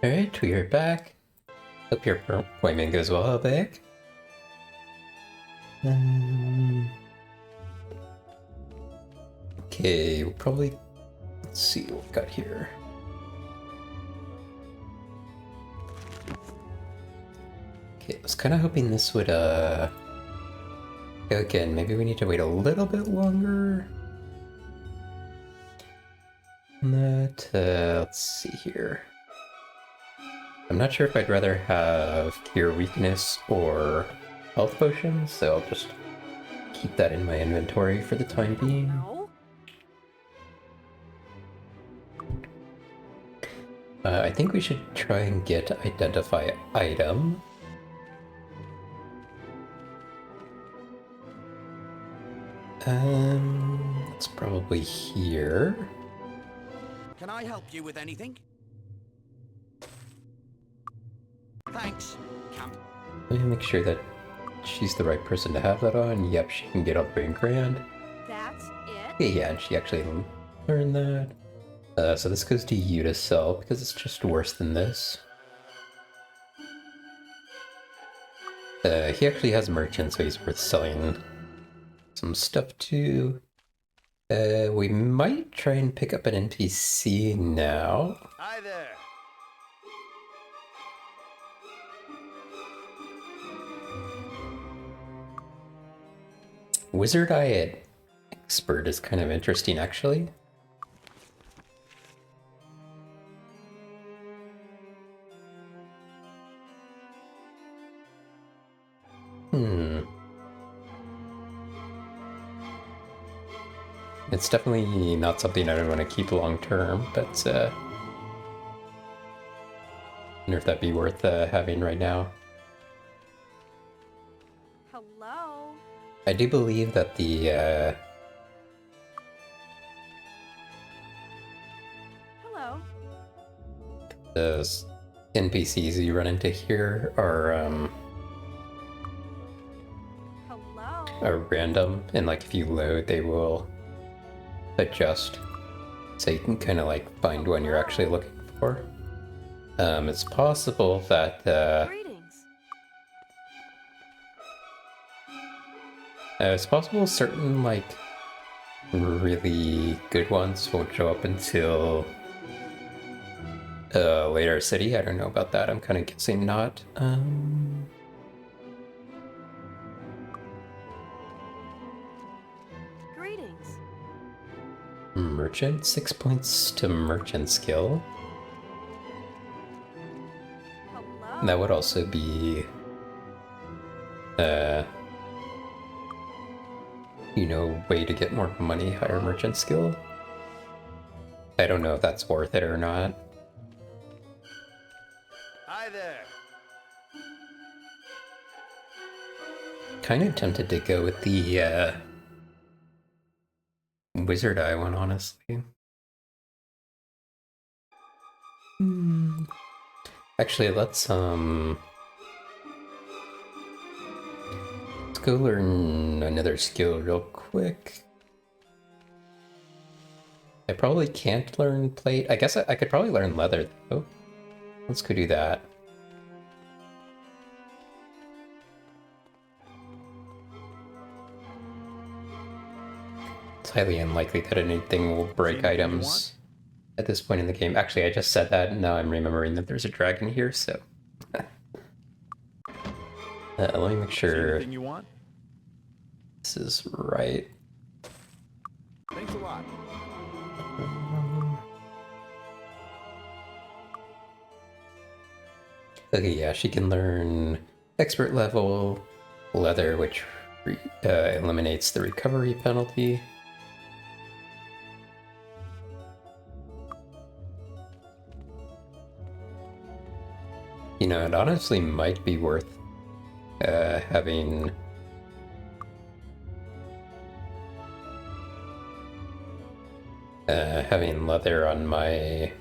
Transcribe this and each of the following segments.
Alright, we are back. Hope your appointment goes well, back. Okay, we'll probably... Let's see what we got here. Okay, I was kind of hoping this would, again, maybe we need to wait a little bit longer. Let's see here. I'm not sure if I'd rather have Cure Weakness or Health Potions, so I'll just keep that in my inventory for the time being. I think we should try and get Identify Item. It's probably here. Can I help you with anything? Thanks. Let me make sure that she's the right person to have that on. Yep, she can get all the way in Grand. That's it? Yeah, and she actually learned that. So this goes to you to sell, because it's just worse than this. He actually has merchant, so he's worth selling some stuff to. We might try and pick up an NPC now. Hi there. Wizard Eye Expert is kind of interesting, actually. It's definitely not something I would want to keep long term, but I wonder if that'd be worth having right now. Hello? I do believe that the Hello? those NPCs you run into here are Hello? random, and like if you load, they will adjust, so you can kind of like find one you're actually looking for. It's possible that Greetings. it's possible certain like really good ones won't show up until later city. I don't know about that. I'm kind of guessing not. Greetings. Merchant, 6 points to merchant skill. Hello? That would also be, you know, way to get more money, higher merchant skill. I don't know if that's worth it or not. Hi there. Kind of tempted to go with the Wizard Eye one, honestly. Actually, let's go learn another skill real quick. I probably can't learn plate. I guess I could probably learn leather, though. Let's go do that. It's highly unlikely that anything will break items at this point in the game. Actually, I just said that, and now I'm remembering that there's a dragon here, so... let me make sure Anything you want? this is right. Thanks a lot. Okay, yeah, she can learn expert level leather, which eliminates the recovery penalty. You know, it honestly might be worth having leather on my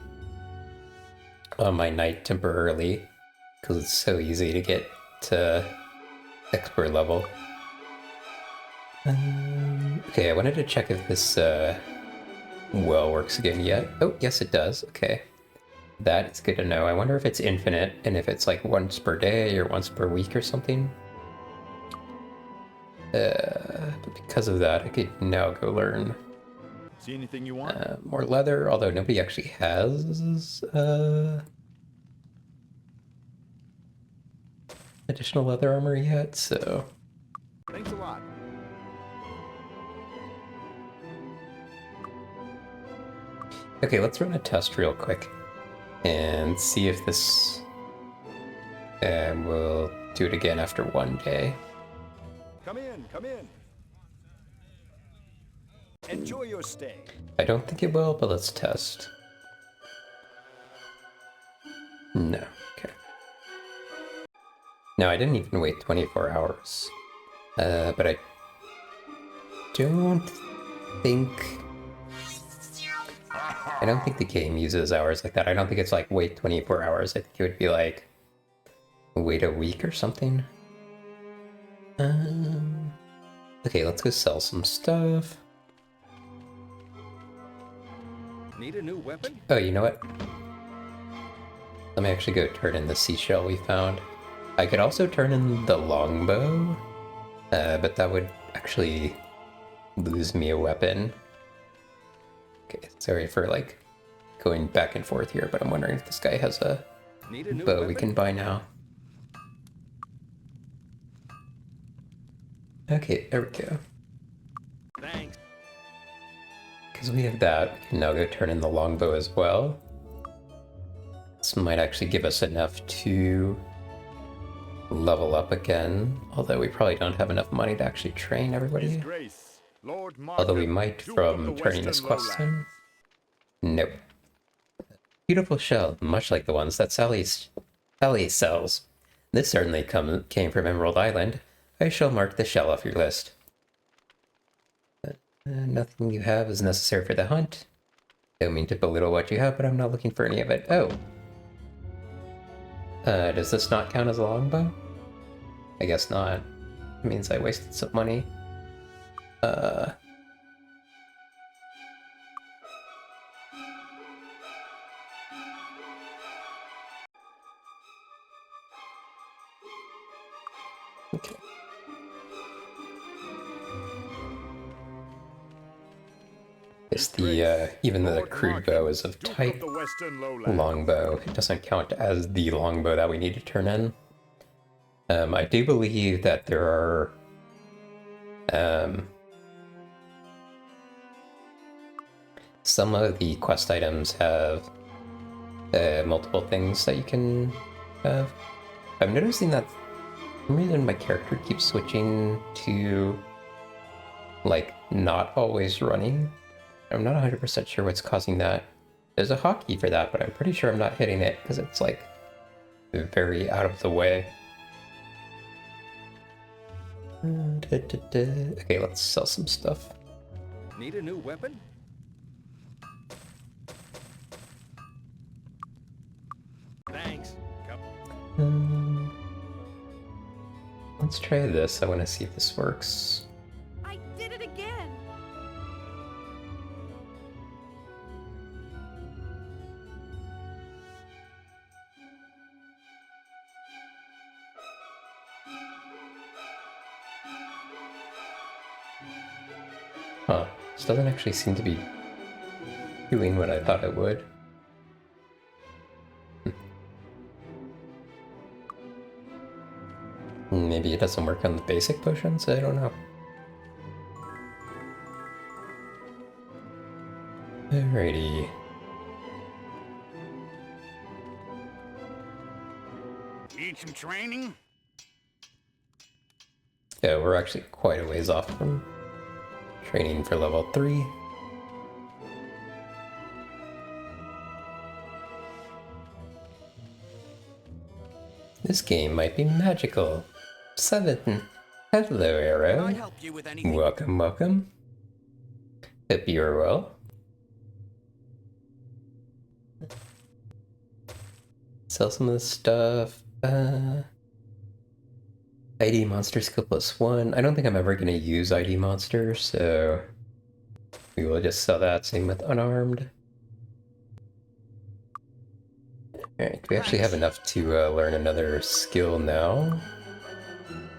knight temporarily, because it's so easy to get to expert level. Okay, I wanted to check if this well works again yet. Oh, yes it does. Okay. That is good to know. I wonder if it's infinite and if it's like once per day or once per week or something. But because of that, I could now go learn See anything you want? more leather, although nobody actually has additional leather armor yet, so... Thanks a lot. Okay, let's run a test real quick and see if this... And we'll do it again after 1 day. Come in, come in. Enjoy your stay. I don't think it will, but let's test. No, okay. No, I didn't even wait 24 hours. But I don't think... I don't think the game uses hours like that. I don't think it's like wait 24 hours. I think it would be like wait a week or something. Okay, let's go sell some stuff. Need a new weapon? Oh, you know what? Let me actually go turn in the seashell we found. I could also turn in the longbow, but that would actually lose me a weapon. Okay, sorry for like going back and forth here, but I'm wondering if this guy has a bow we can buy now. Okay, there we go. Thanks. Because we have that, we can now go turn in the longbow as well. This might actually give us enough to level up again, although we probably don't have enough money to actually train everybody. His Grace, Lord Although we Markham, might Duke of from the turning this Western quest Lowlands. in. Nope. Beautiful shell, much like the ones that Sally sells. This certainly came from Emerald Island. I shall mark the shell off your list. Nothing you have is necessary for the hunt. Don't mean to belittle what you have, but I'm not looking for any of it. Oh. Does this not count as a longbow? I guess not. It means I wasted some money. Okay. It's the, even though the crude bow is of type longbow, it doesn't count as the longbow that we need to turn in. I do believe that there are, some of the quest items have multiple things that you can have. I'm noticing that for some reason my character keeps switching to, like, not always running. I'm not 100% sure what's causing that. There's a hotkey for that, but I'm pretty sure I'm not hitting it because it's, like, very out of the way. Okay, let's sell some stuff. Need a new weapon? Thanks. Let's try this. I want to see if this works. I did it again. Huh. This doesn't actually seem to be doing what I thought it would. Maybe it doesn't work on the basic potions? I don't know. Alrighty. Need some training? Yeah, we're actually quite a ways off from training for level 3. This game might be magical. 7. Hello, Can I Arrow. help you with anything? Welcome, welcome. Hope you are well. Sell some of this stuff. ID monster skill +1. I don't think I'm ever going to use ID monster, so we will just sell that. Same with unarmed. Alright, we actually have enough to learn another skill now.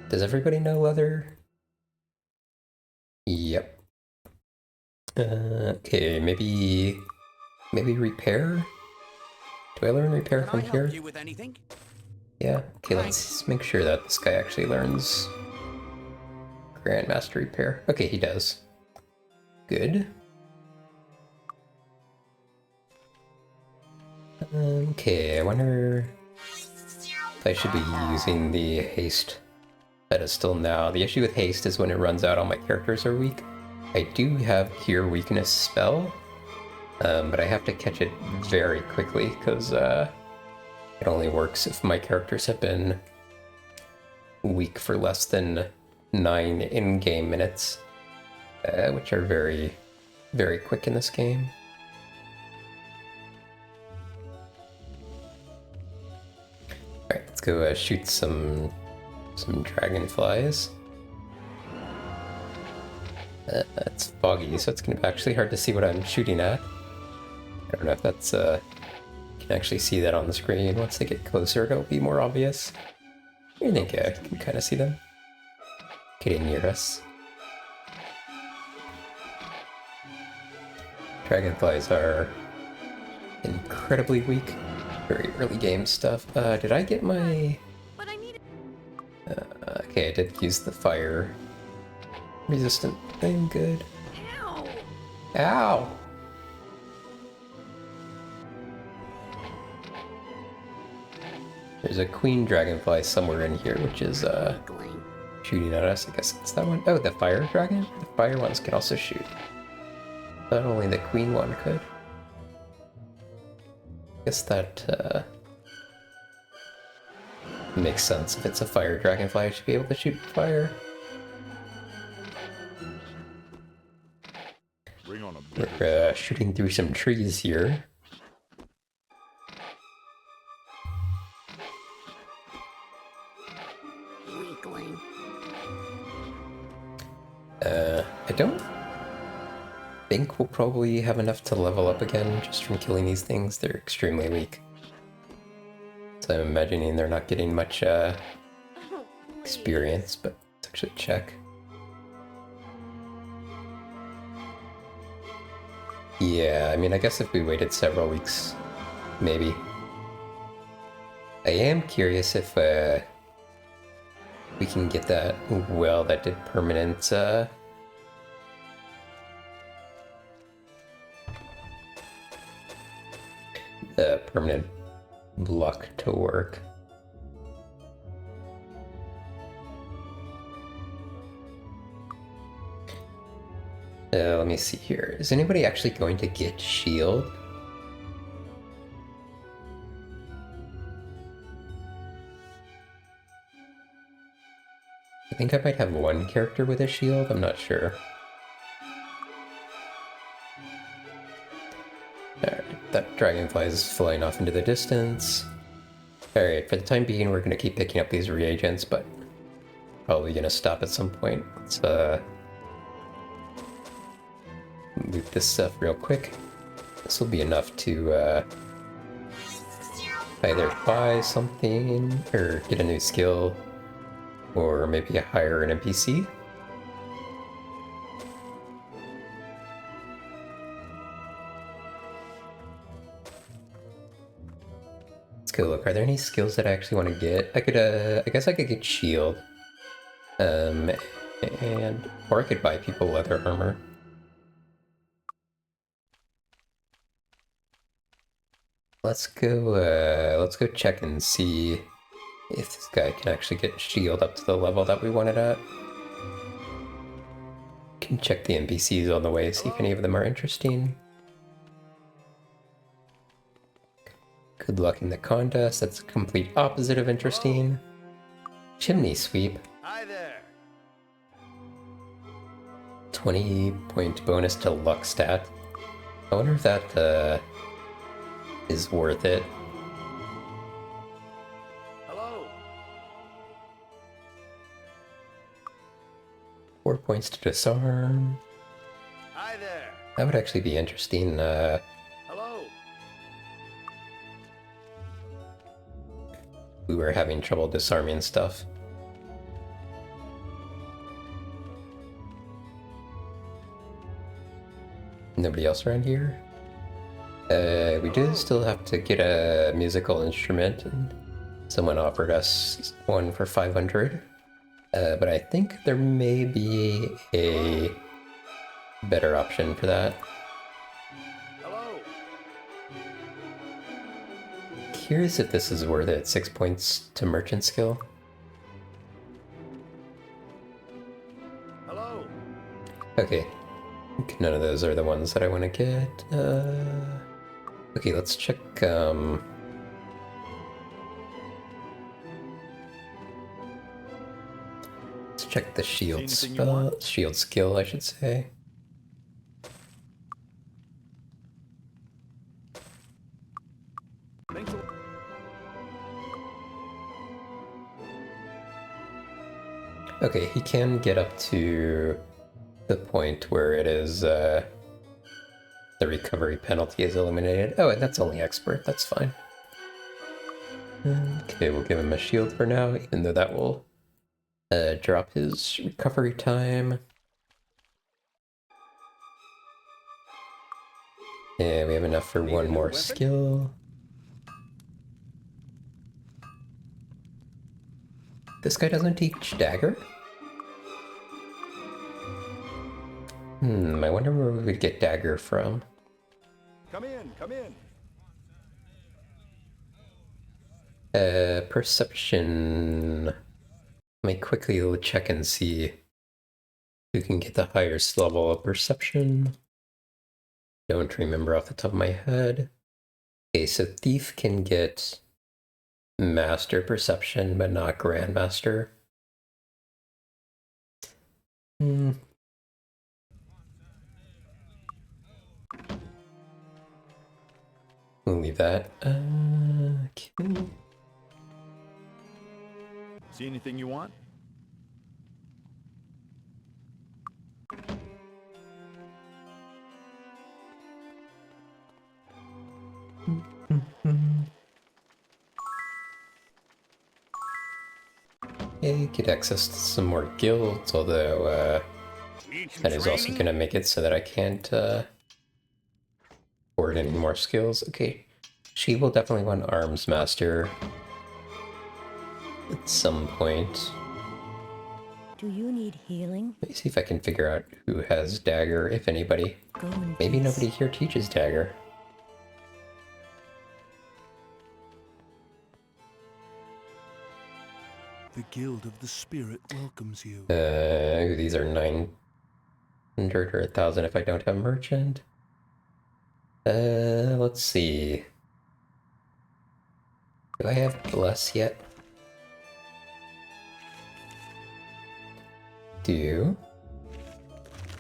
Does everybody know leather? Yep. Okay, maybe repair? Do I learn repair Can from I help here? you with anything? Yeah, okay, let's make sure that this guy actually learns Grandmaster repair. Okay, he does. Good. Okay, I wonder if I should be using the haste that is still now. The issue with haste is when it runs out, all my characters are weak. I do have Cure Weakness spell, but I have to catch it very quickly because it only works if my characters have been weak for less than 9 in-game minutes, which are very, very quick in this game. Alright, let's go shoot some dragonflies. It's foggy, so it's going to be actually hard to see what I'm shooting at. I don't know if that's, you can actually see that on the screen. Once they get closer, it'll be more obvious. I think I can kind of see them getting near us. Dragonflies are incredibly weak. Very early game stuff. Did I get my... But I need okay, I did use the fire resistant thing. Good. Ow! Ow! There's a queen dragonfly somewhere in here, which is shooting at us. I guess it's that one. Oh, the fire dragon? The fire ones can also shoot. Not only the queen one could. Guess that makes sense. If it's a fire dragonfly, I should be able to shoot fire. Bring on a We're shooting through some trees here. Weakling. I don't think we'll probably have enough to level up again just from killing these things. They're extremely weak. So I'm imagining they're not getting much experience, but let's actually check. Yeah, I mean, I guess if we waited several weeks, maybe. I am curious if we can get that well that did permanent permanent luck to work. Let me see here. Is anybody actually going to get shield? I think I might have one character with a shield, I'm not sure. Alright, that dragonfly is flying off into the distance. Alright, for the time being we're gonna keep picking up these reagents, but probably gonna stop at some point. Let's loot this stuff real quick. This will be enough to either buy something or get a new skill, or maybe hire an NPC. Let's go look. Are there any skills that I actually want to get? I could, I guess I could get shield. Or I could buy people leather armor. Let's go check and see if this guy can actually get shield up to the level that we wanted at. Can check the NPCs on the way, see if any of them are interesting. Good luck in the contest. That's the complete opposite of interesting. Chimney sweep. Hi there. 20-point bonus to luck stat. I wonder if that is worth it. Hello. 4 points to disarm. Hi there. That would actually be interesting. Hello. we were having trouble disarming stuff. Nobody else around here? We do still have to get a musical instrument, and someone offered us one for 500. But I think there may be a better option for that. Hello. Curious if this is worth it. 6 points to merchant skill. Hello. Okay. I think none of those are the ones that I want to get. Okay, let's check, let's check the shield spell, shield skill, I should say. Thanks a lot. Okay, he can get up to the point where it is, the recovery penalty is eliminated. Oh, and that's only expert, that's fine. Okay, we'll give him a shield for now, even though that will drop his recovery time. Yeah, we have enough for one more skill. This guy doesn't teach dagger? I wonder where we would get dagger from. Come in, come in. Perception. Let me quickly check and see who can get the highest level of perception. Don't remember off the top of my head. Okay, so Thief can get Master Perception, but not Grandmaster. We'll leave that. Okay. See anything you want? Okay, get access to some more guilds, although that is also going to make it so that I can't afford any more skills. Okay, she will definitely want Arms Master at some point. Do you need healing? Let me see if I can figure out who has dagger, if anybody. Go in Maybe peace. nobody here teaches dagger. The Guild of the Spirit welcomes you. These are 900 or 1,000 if I don't have merchant. Let's see. Do I have bless yet? Do.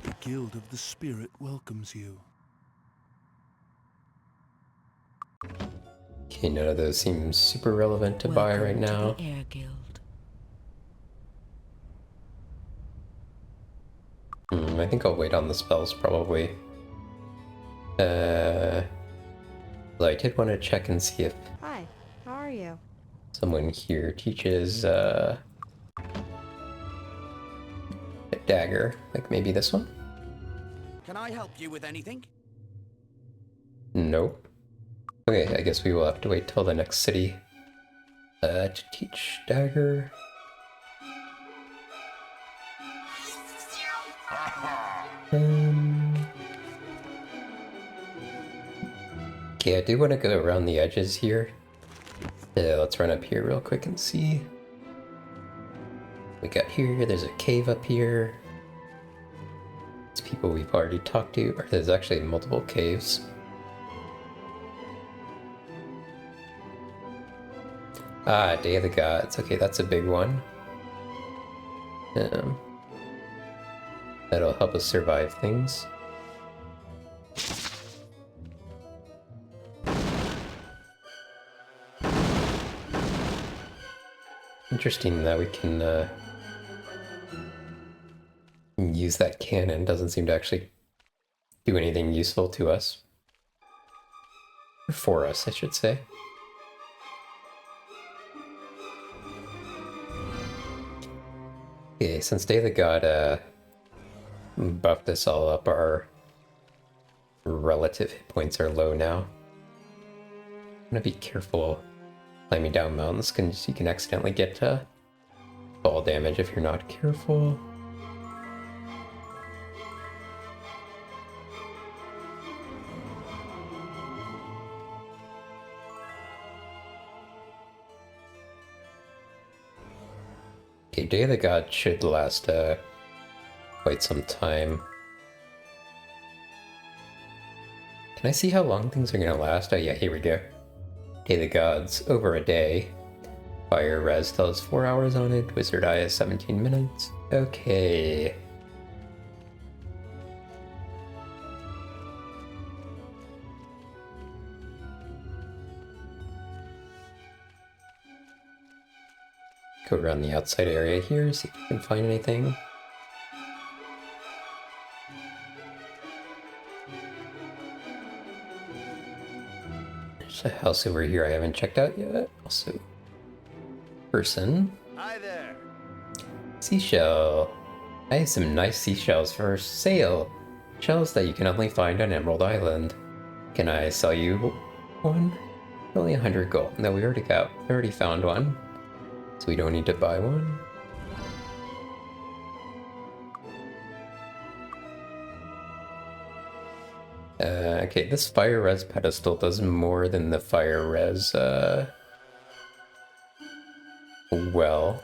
The Guild of the Spirit welcomes you. Okay, none of those seem super relevant to buy right now. To the Air Guild. I think I'll wait on the spells probably. Though I did want to check and see if Hi, how are you? someone here teaches a dagger, like maybe this one? Can I help you with anything? Nope. Okay, I guess we will have to wait till the next city to teach dagger. Okay, I do want to go around the edges here. Let's run up here real quick and see. We got here, there's a cave up here. It's people we've already talked to, or there's actually multiple caves. Ah, Day of the Gods. Okay, that's a big one. That'll help us survive things. Interesting that we can use that cannon. Doesn't seem to actually do anything useful to us. Or for us, I should say. Okay, since Day of the God buffed us all up, our relative hit points are low now. I'm gonna be careful climbing down mountains because you can accidentally get fall damage if you're not careful. Okay, Day of the God should last quite some time. Can I see how long things are gonna last? Oh yeah, here we go. Day of the Gods, over a day. Fire Res tells 4 hours on it. Wizard Eye is 17 minutes. Okay. Go around the outside area here, see if you can find anything. There's a house over here I haven't checked out yet. Also, person. Hi there. Seashell. I have some nice seashells for sale. Shells that you can only find on Emerald Island. Can I sell you one? Only 100 gold. No, we already found one. So we don't need to buy one. Okay, this fire res pedestal does more than the fire res, well.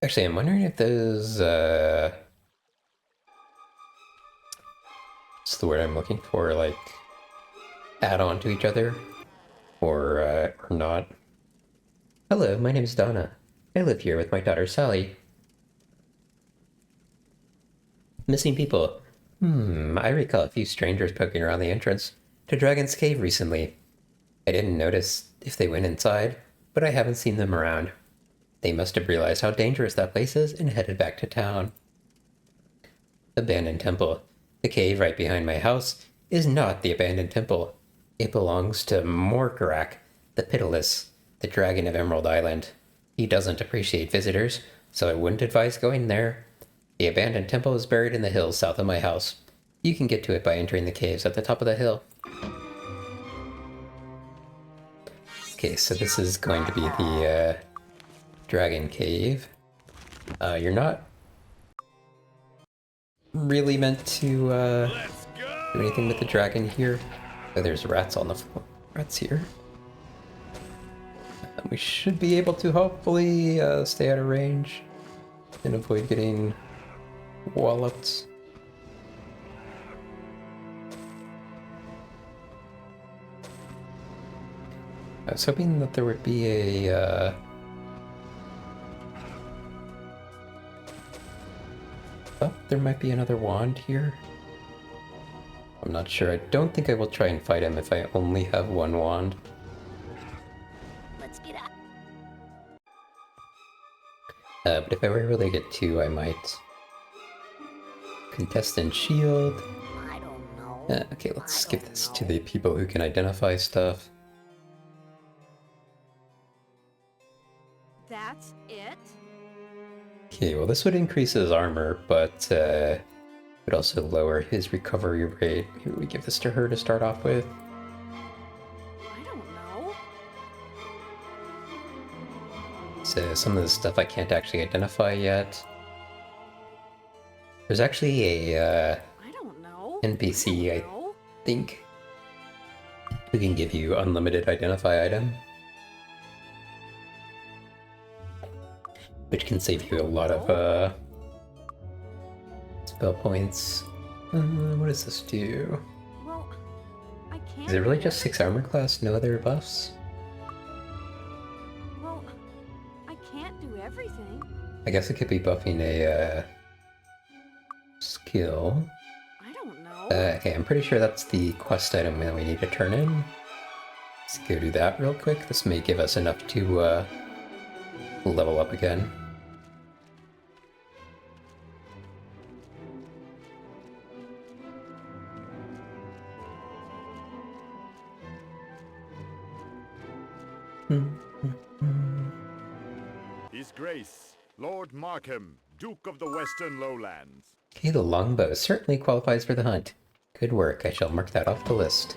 Actually, I'm wondering if those, what's the word I'm looking for, like, add on to each other, or not. Hello, my name's Donna. I live here with my daughter Sally. Missing people. I recall a few strangers poking around the entrance to Dragon's Cave recently. I didn't notice if they went inside, but I haven't seen them around. They must have realized how dangerous that place is and headed back to town. Abandoned Temple. The cave right behind my house is not the abandoned temple. It belongs to Morkarak, the Pitiless, the dragon of Emerald Island. He doesn't appreciate visitors, so I wouldn't advise going there. The abandoned temple is buried in the hills south of my house. You can get to it by entering the caves at the top of the hill. Okay, so this is going to be the dragon cave. You're not really meant to do anything with the dragon here. Oh, there's rats on the floor. Rats here. We should be able to hopefully stay out of range and avoid getting walloped. I was hoping that there would be a oh, there might be another wand here. I'm not sure. I don't think I will try and fight him if I only have one wand. Let's get up. But if I were able to get two, I might. Contestant shield. I don't know. Okay, let's give this to the people who can identify stuff. That's it? Okay, well this would increase his armor, but would also lower his recovery rate. Here, we give this to her to start off with. I don't know. So some of the stuff I can't actually identify yet. There's actually a I don't know. NPC, I know. think, who can give you unlimited identify item, which can save you a lot of spell points. What does this do? Well, I can't. Is it really do just 6 armor class, no other buffs? Well, I can't do everything. I guess it could be buffing a skill. I don't know. Okay, I'm pretty sure that's the quest item that we need to turn in. Let's go do that real quick. This may give us enough to level up again. His Grace, Lord Markham, Duke of the Western Lowlands. Okay, the longbow certainly qualifies for the hunt. Good work, I shall mark that off the list.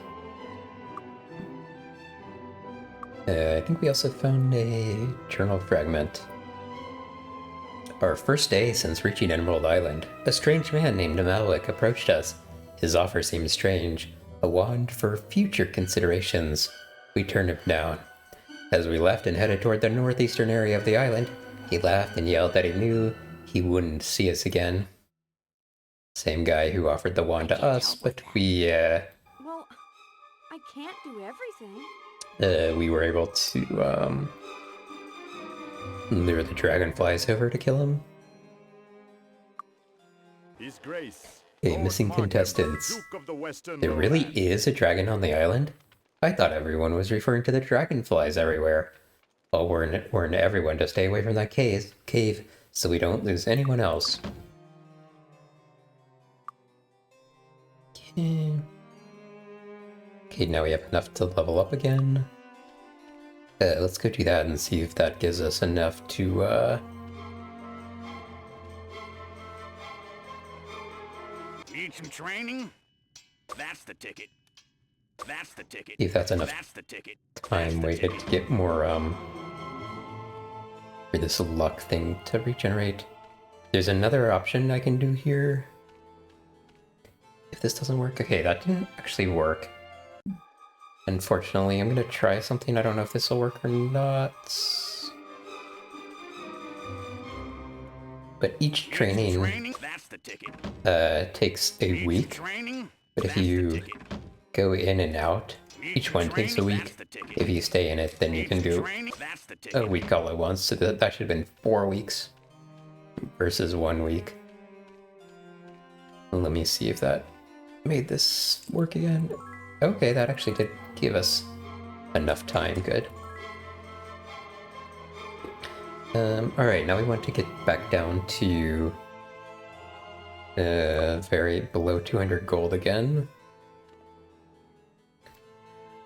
I think we also found a journal fragment. Our first day since reaching Emerald Island, a strange man named Malik approached us. His offer seemed strange, a wand for future considerations. We turned him down. As we left and headed toward the northeastern area of the island, he laughed and yelled that he knew he wouldn't see us again. Same guy who offered the wand to us, but Well, I can't do everything. we were able to, lure the dragonflies over to kill him. His Grace. Okay, Lord missing Markham, contestants. Duke of the Western There really Lowlands. is a dragon on the island? I thought everyone was referring to the dragonflies everywhere. I'll warn everyone to stay away from that cave so we don't lose anyone else. Okay. Okay, now we have enough to level up again. Let's go do that and see if that gives us enough to, Need some training? That's the ticket. That's the ticket. see if that's enough That's the ticket. time waited to get more, for this luck thing to regenerate. There's another option I can do here. If this doesn't work, okay, that didn't actually work. Unfortunately, I'm gonna try something. I don't know if this will work or not. But each training That's the ticket. takes a Need some week. training? But if That's the you ticket. go in and out, Need each some one takes a training? week. That's the ticket. If you stay in it, then you Need can some do training? That's the a ticket. week all at once. So that should have been 4 weeks versus 1 week. Let me see if that made this work again. Okay, that actually did give us enough time. Good. Alright, now we want to get back down to very below 200 gold again.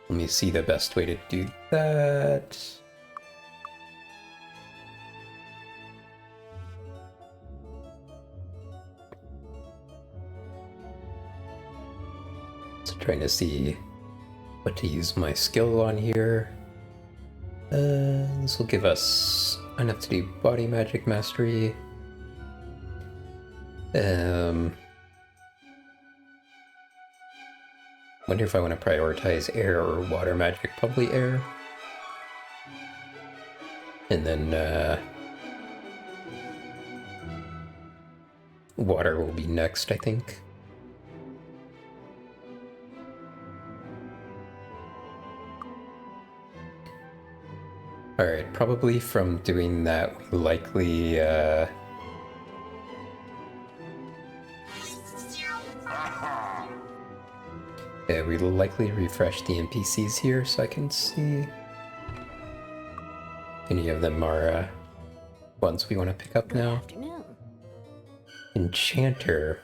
Let me see the best way to do that. So trying to see what to use my skill on here. This will give us enough to do body magic mastery. Wonder if I want to prioritize air or water magic. Probably air. And then water will be next, I think. Alright, probably from doing that, we likely, yeah, we likely refresh the NPCs here so I can see if any of them are, ones we want to pick up Good now. afternoon. Enchanter.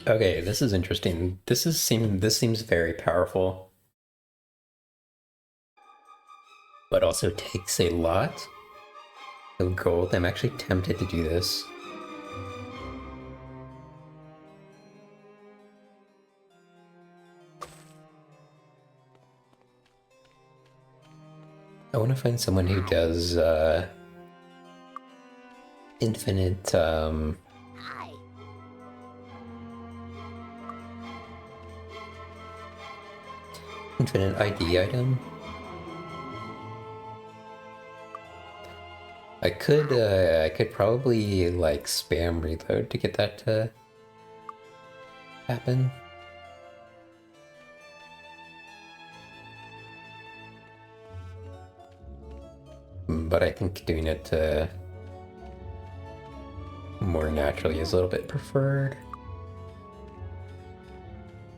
Okay, this is interesting. This seems very powerful. But also takes a lot of gold. I'm actually tempted to do this. I want to find someone who does infinite Hi. infinite ID item. I could probably like spam reload to get that to happen. But I think doing it more naturally is a little bit preferred.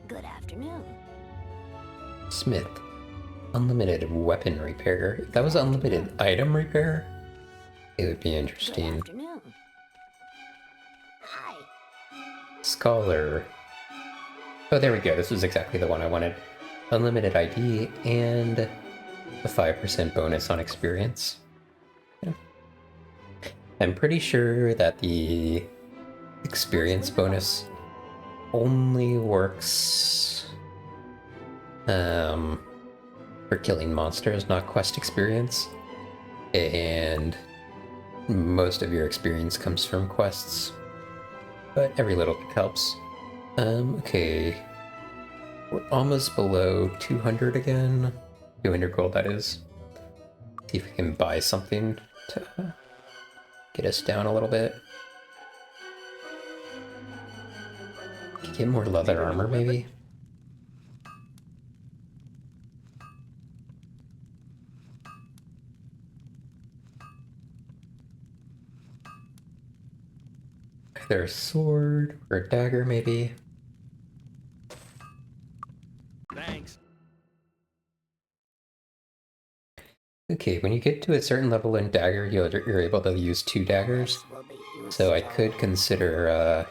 Good afternoon. Smith. Unlimited weapon repair. If that was unlimited item repair, it would be Good interesting. afternoon. Hi. Scholar. Oh, there we go. This was exactly the one I wanted. Unlimited ID and a 5% bonus on experience. Yeah. I'm pretty sure that the experience bonus only works for killing monsters, not quest experience. And most of your experience comes from quests, but every little bit helps. Okay. We're almost below 200 again. 200 gold, that is. See if we can buy something to get us down a little bit. Get more leather armor, maybe? Either a sword or a dagger, maybe? Thanks. Okay, when you get to a certain level in dagger, you're able to use 2 daggers. Will be So I useful. could consider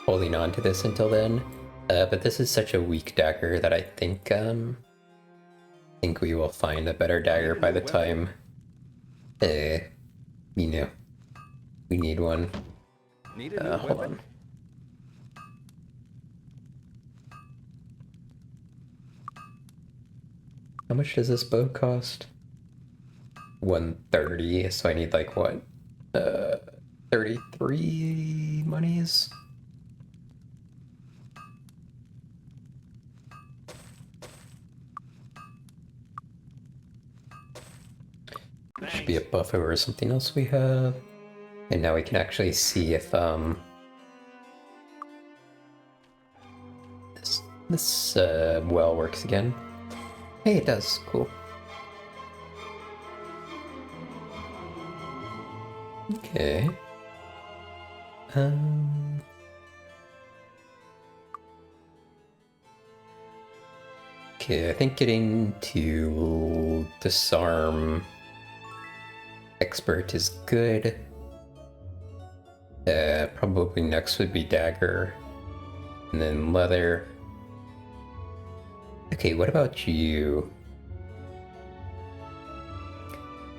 holding on to this until then. But this is such a weak dagger that I think we will find a better dagger by the time you know, we need one. Need a new Hold weapon? on. How much does this bow cost? 130, so I need like what? 33 monies? Should be a buff over something else we have. And now we can actually see if this well works again. Hey, it does. Cool. Okay. Okay, I think getting to disarm expert is good. Probably next would be dagger, and then leather. Okay, what about you?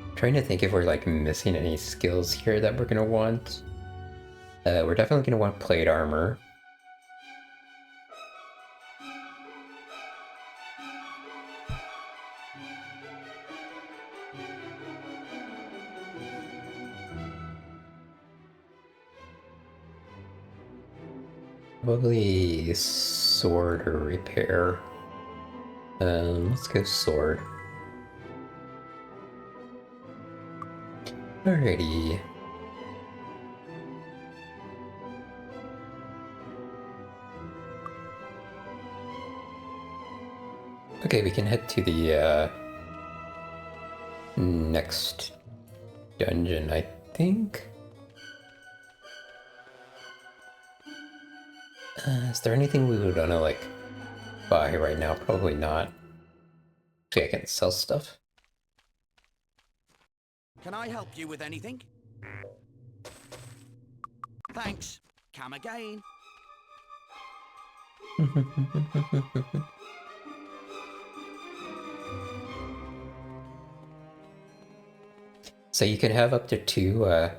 I'm trying to think if we're like missing any skills here that we're gonna want. We're definitely gonna want plate armor. Probably sword or repair. Let's go sword. Alrighty. Okay, we can head to the next dungeon, I think. Is there anything we would want to like buy right now? Probably not. Actually, I can sell stuff. Can I help you with anything? Thanks. Come again. So you can have up to 2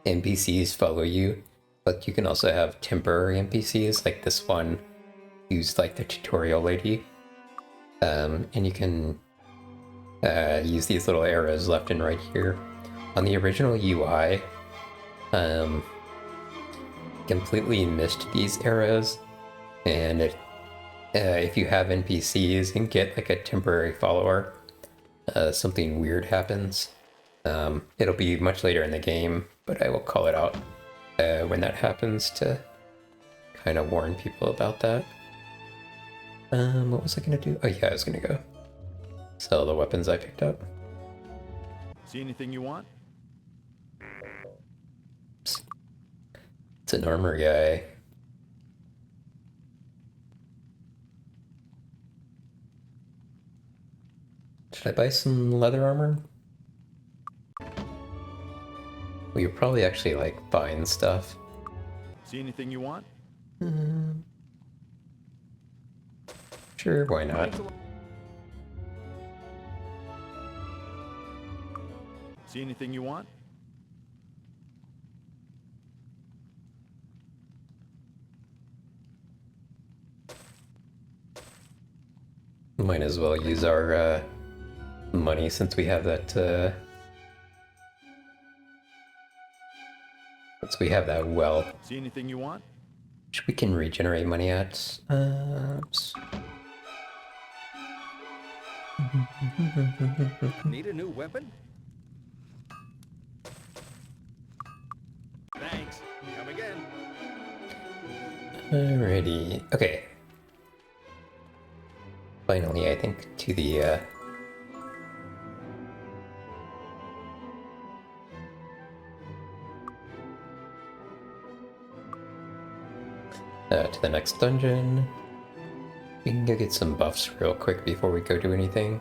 NPCs follow you, but you can also have temporary NPCs, like this one, who's like the tutorial lady. And you can use these little arrows left and right here. On the original UI, completely missed these arrows, and if you have NPCs and get like a temporary follower, something weird happens. It'll be much later in the game, but I will call it out when that happens to kind of warn people about that. What was I gonna do? Oh yeah, I was gonna go sell the weapons I picked up. See anything you want? It's an armor guy. Should I buy some leather armor? We could probably actually like find stuff. See anything you want? Sure, why not? See anything you want? Might as well use our money since we have that well, See anything you want? which we can regenerate money at. Need a new weapon? Thanks. Come again. Alrighty. Okay. Finally, I think to the to the next dungeon. We can go get some buffs real quick before we go do anything.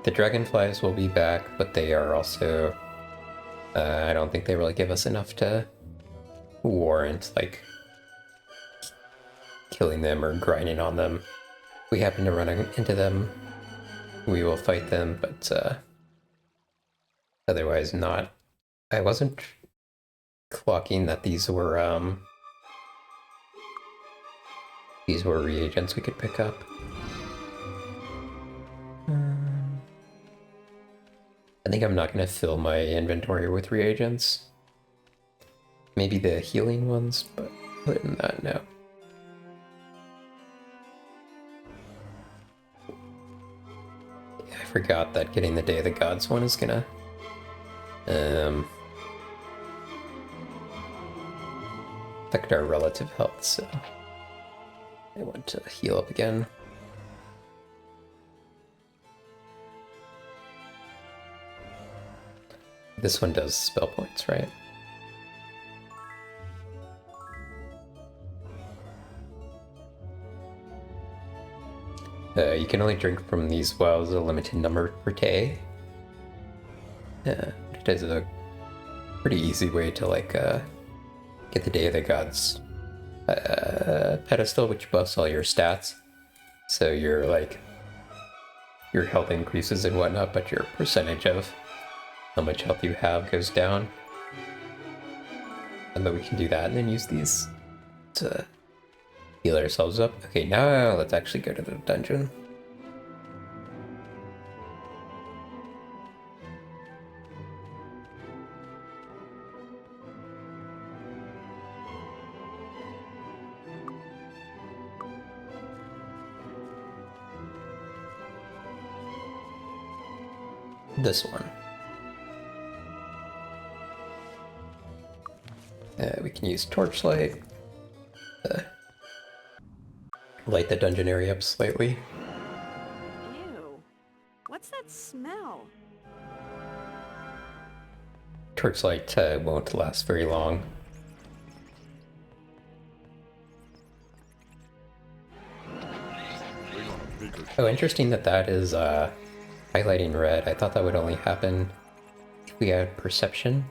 The dragonflies will be back, but they are also... I don't think they really give us enough to warrant, like, killing them or grinding on them. If we happen to run into them, we will fight them, but otherwise not. I wasn't clocking that these were reagents we could pick up. I think I'm not going to fill my inventory with reagents. Maybe the healing ones, but other than that, no. I forgot that getting the Day of the Gods one is gonna affect our relative health, so I want to heal up again. This one does spell points, right? You can only drink from these wells a limited number per day. Yeah, it is a pretty easy way to like get the Day of the Gods pedestal, which buffs all your stats. So your health increases and whatnot, but your percentage of how much health you have goes down. And then we can do that and then use these to heal ourselves up. Okay, now let's actually go to the dungeon. This one. We can use torchlight. Light the dungeon area up slightly. Ew. What's that smell? Torchlight won't last very long. Oh, interesting that is highlighting red. I thought that would only happen if we had perception.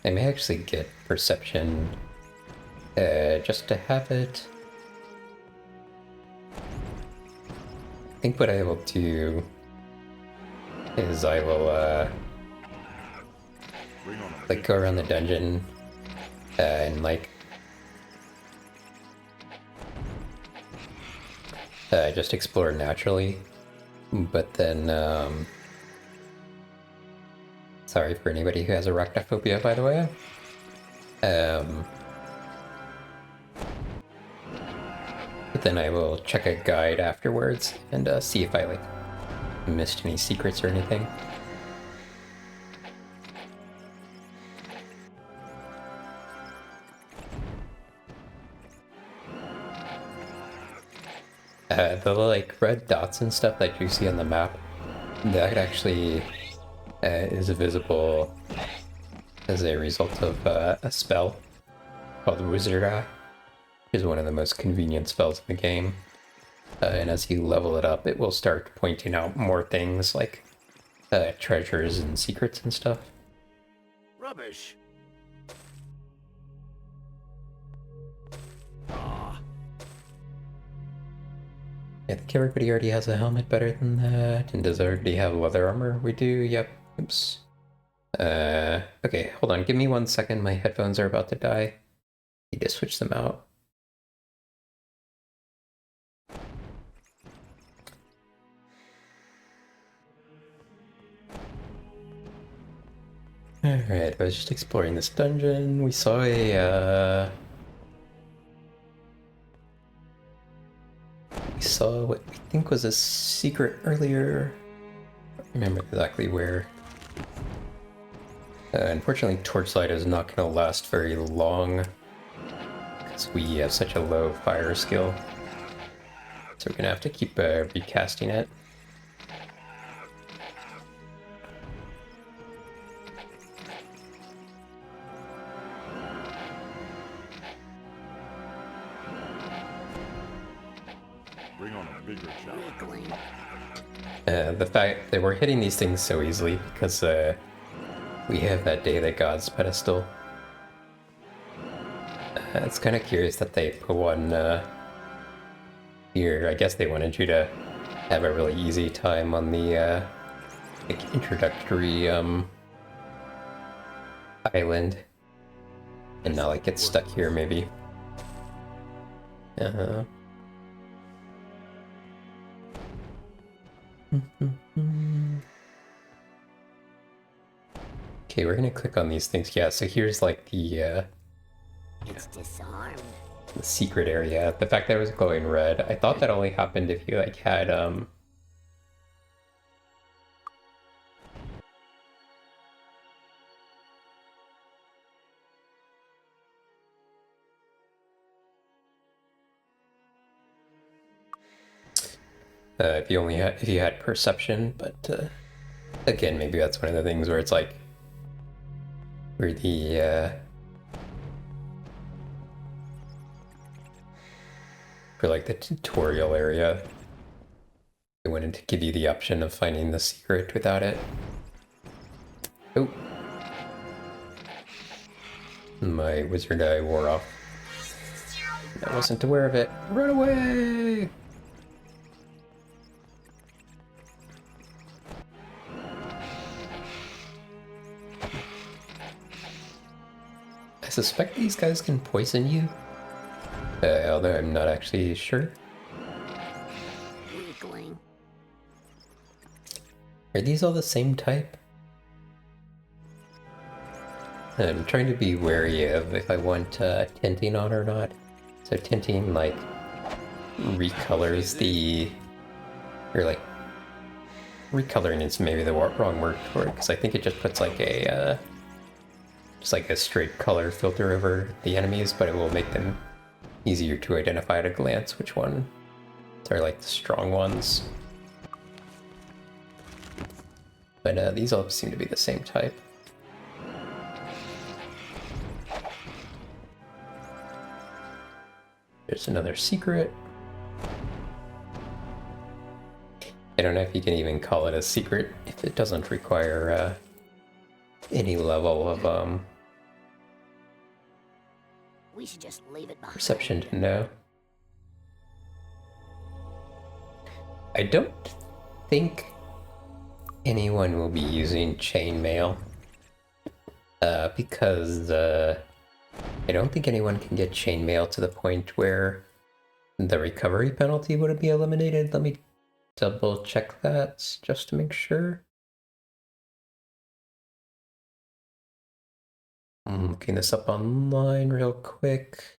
I may actually get perception just to have it. I think what I will do is I will like go around the dungeon and like just explore naturally, but then sorry for anybody who has arachnophobia, by the way. But then I will check a guide afterwards and see if I like missed any secrets or anything. The like red dots and stuff that you see on the map, that actually is visible as a result of a spell called Wizard Eye, which is one of the most convenient spells in the game. And as you level it up, it will start pointing out more things like treasures and secrets and stuff. Rubbish. I think everybody already has a helmet better than that. And does everybody have leather armor? We do, yep. Oops. Okay, hold on. Give me 1 second. My headphones are about to die. Need to switch them out. Alright, I was just exploring this dungeon. We saw we saw what we think was a secret earlier. I don't remember exactly where. Unfortunately, Torchlight is not going to last very long because we have such a low fire skill. So we're going to have to keep recasting it. Bring on a bigger challenge. Weakling. The fact that we're hitting these things so easily because we have that Day of the Gods pedestal. It's kind of curious that they put one here. I guess they wanted you to have a really easy time on the like introductory island and not like get stuck here maybe. Okay, we're gonna click on these things. Yeah, so here's like the It's disarmed. secret area. The fact that it was glowing red, I thought that only happened if you like had if you had perception, but again, maybe that's one of the things where it's like where the for like the tutorial area, they wanted to give you the option of finding the secret without it. Oh, my wizard eye wore off. I wasn't aware of it. Run away! I suspect these guys can poison you, although I'm not actually sure. Weakling. Are these all the same type? I'm trying to be wary of if I want tinting on or not. So tinting like recolors the, or like recoloring is maybe the wrong word for it because I think it just puts like a just like a straight color filter over the enemies, but it will make them easier to identify at a glance which one are like the strong ones. But these all seem to be the same type. There's another secret. I don't know if you can even call it a secret if it doesn't require any level of We should just leave it behind. perception to know. I don't think anyone will be using chainmail because I don't think anyone can get chainmail to the point where the recovery penalty would be eliminated. Let me double check that just to make sure. I'm looking this up online real quick.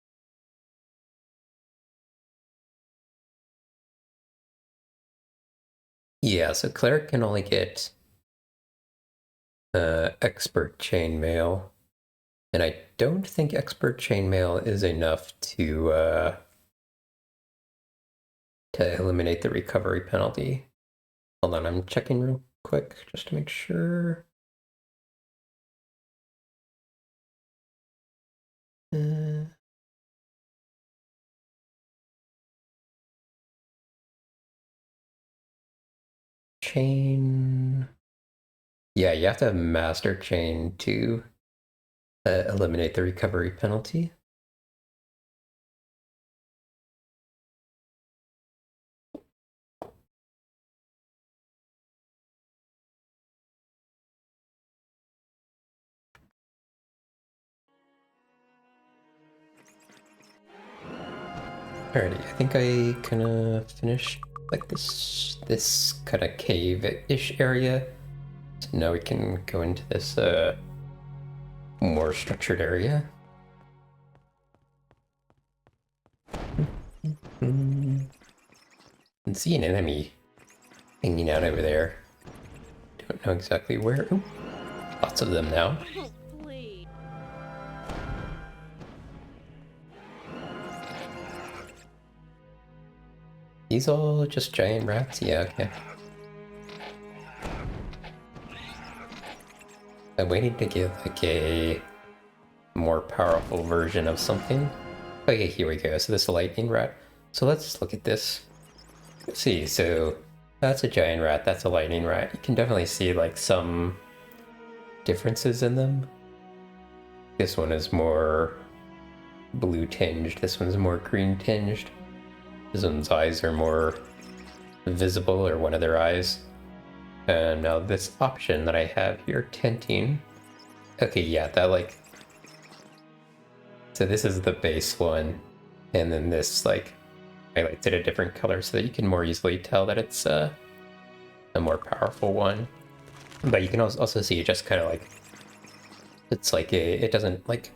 Yeah, so cleric can only get expert chainmail, and I don't think expert chainmail is enough to eliminate the recovery penalty. Hold on, I'm checking real quick just to make sure. Chain. Yeah, you have to have Master Chain to eliminate the recovery penalty. Alrighty, I think I kind of finished like this kind of cave-ish area. So now we can go into this more structured area. And see an enemy hanging out over there. Don't know exactly where. Ooh, lots of them now. Oh, please. These all just giant rats? Yeah, okay. I'm waiting to get like a more powerful version of something. Okay, here we go. So this lightning rat. So let's look at this. Let's see, so that's a giant rat, that's a lightning rat. You can definitely see like some differences in them. This one is more blue tinged, this one's more green tinged. This one's eyes are more visible, or one of their eyes. And now this option that I have here, tinting. Okay, yeah, that like... So this is the base one, and then this like highlights it a different color so that you can more easily tell that it's a more powerful one. But you can also see it just kind of like... It's like it doesn't like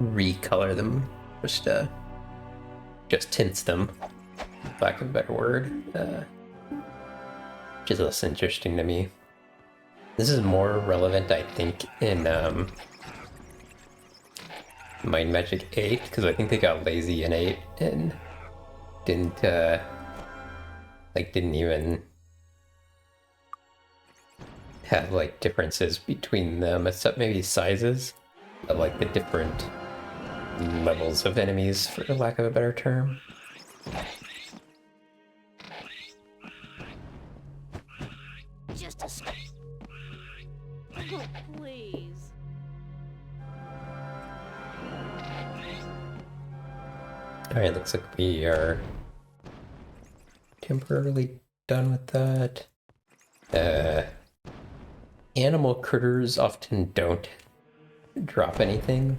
recolor them, just tints them, for lack of a better word, which is less interesting to me. This is more relevant, I think, in Might and Magic 8, because I think they got lazy in 8 and didn't even have like differences between them, except maybe sizes of like the different levels of enemies, for lack of a better term. Just a Oh, please. Alright, looks like we are temporarily done with that. Animal critters often don't drop anything.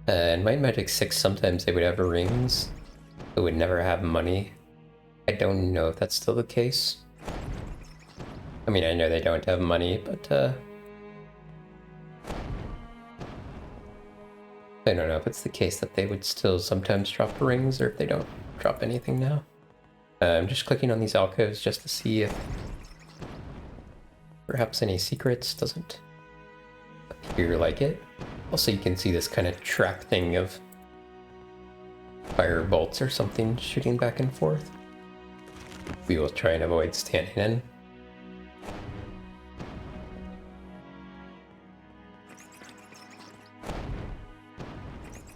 In Might and Magic 6, sometimes they would have rings, but would never have money. I don't know if that's still the case. I mean, I know they don't have money, but I don't know if it's the case that they would still sometimes drop rings, or if they don't drop anything now. I'm just clicking on these alcoves just to see if perhaps any secrets. Doesn't appear like it. Also, you can see this kind of trap thing of fire bolts or something shooting back and forth. We will try and avoid standing in.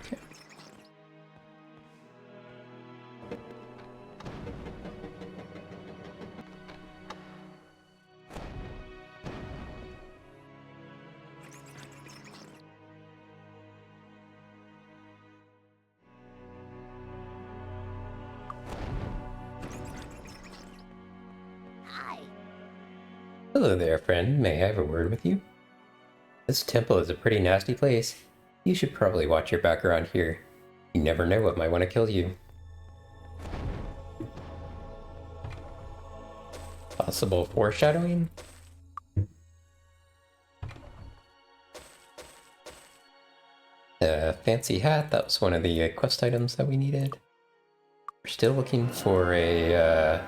Okay. Hi. Hello there, friend. May I have a word with you? This temple is a pretty nasty place. You should probably watch your back around here. You never know what might want to kill you. Possible foreshadowing? Fancy hat, that was one of the quest items that we needed. We're still looking for a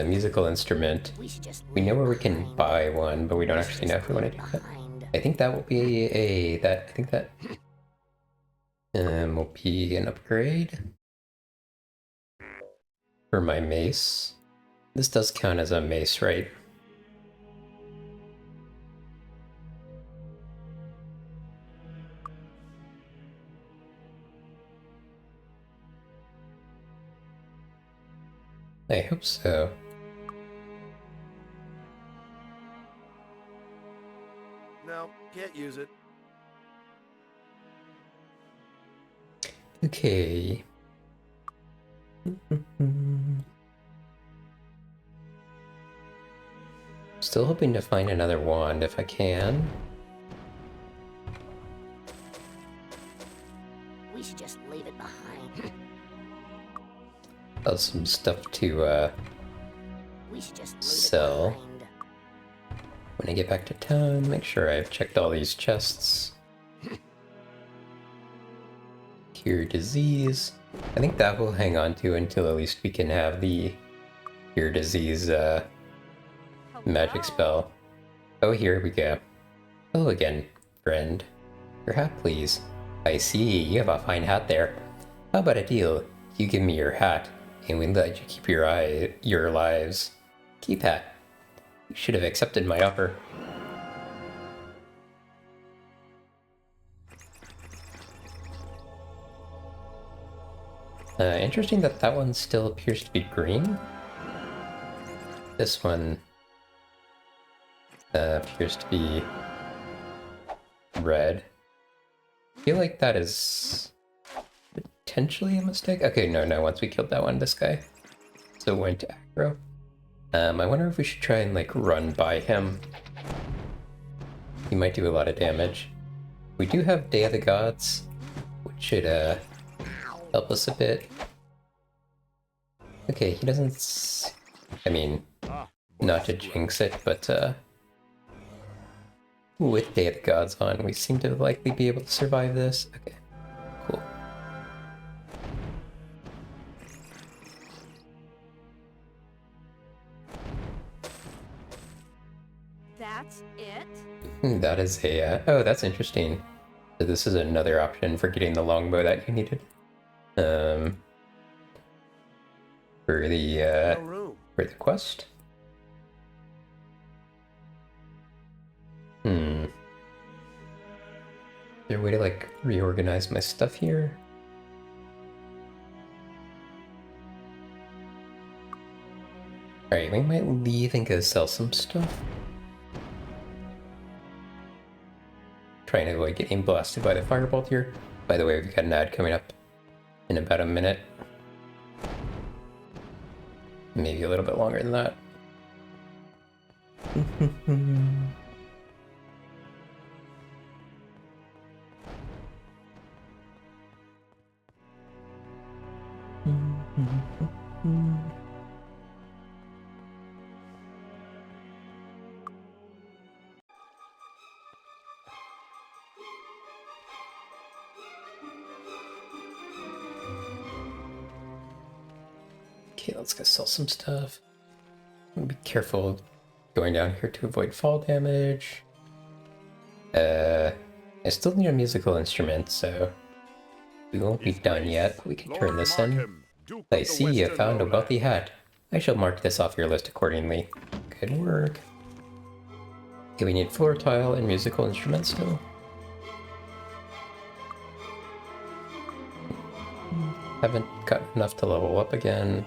musical instrument. We should just We know where we can behind. buy one, but we don't actually know if we want to do that. I think that will be I think that will be an upgrade for my mace. This does count as a mace, right? I hope so. No, can't use it. Okay. Still hoping to find another wand if I can. We should just leave it behind. Some stuff to We should just leave sell. it behind. When I get back to town, make sure I've checked all these chests. Cure disease. I think that will hang on to until at least we can have the cure disease magic spell. Oh, here we go. Hello again, friend. Your hat, please. I see, you have a fine hat there. How about a deal? You give me your hat, and we let you keep your lives. Keep hat. You should have accepted my offer. Interesting that that one still appears to be green. This one appears to be red. I feel like that is potentially a mistake. Okay, no, once we killed that one, this guy. So it went to aggro. I wonder if we should try and like run by him. He might do a lot of damage. We do have Day of the Gods, which should help us a bit. Okay, he doesn't... I mean, not to jinx it, but with Day of the Gods on, we seem to likely be able to survive this. Okay, cool. That's it? That is a... oh, that's interesting. So this is another option for getting the longbow that you needed. For the, No room. for the quest? Is there a way to, like, reorganize my stuff here? Alright, we might leave and go sell some stuff. Trying to avoid getting blasted by the firebolt here. By the way, we've got an ad coming up in about a minute. Maybe a little bit longer than that. Okay, let's go sell some stuff. Be careful going down here to avoid fall damage. I still need a musical instrument, so we won't be done yet, but we can turn this in. I see you found a wealthy hat. I shall mark this off your list accordingly. Good work. Okay, we need floor tile and musical instruments still. Haven't got enough to level up again.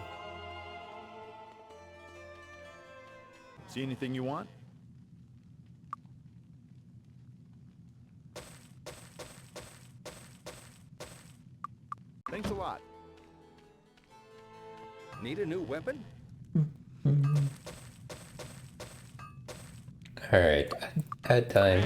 See anything you want? Thanks a lot. Need a new weapon? Alright, add time.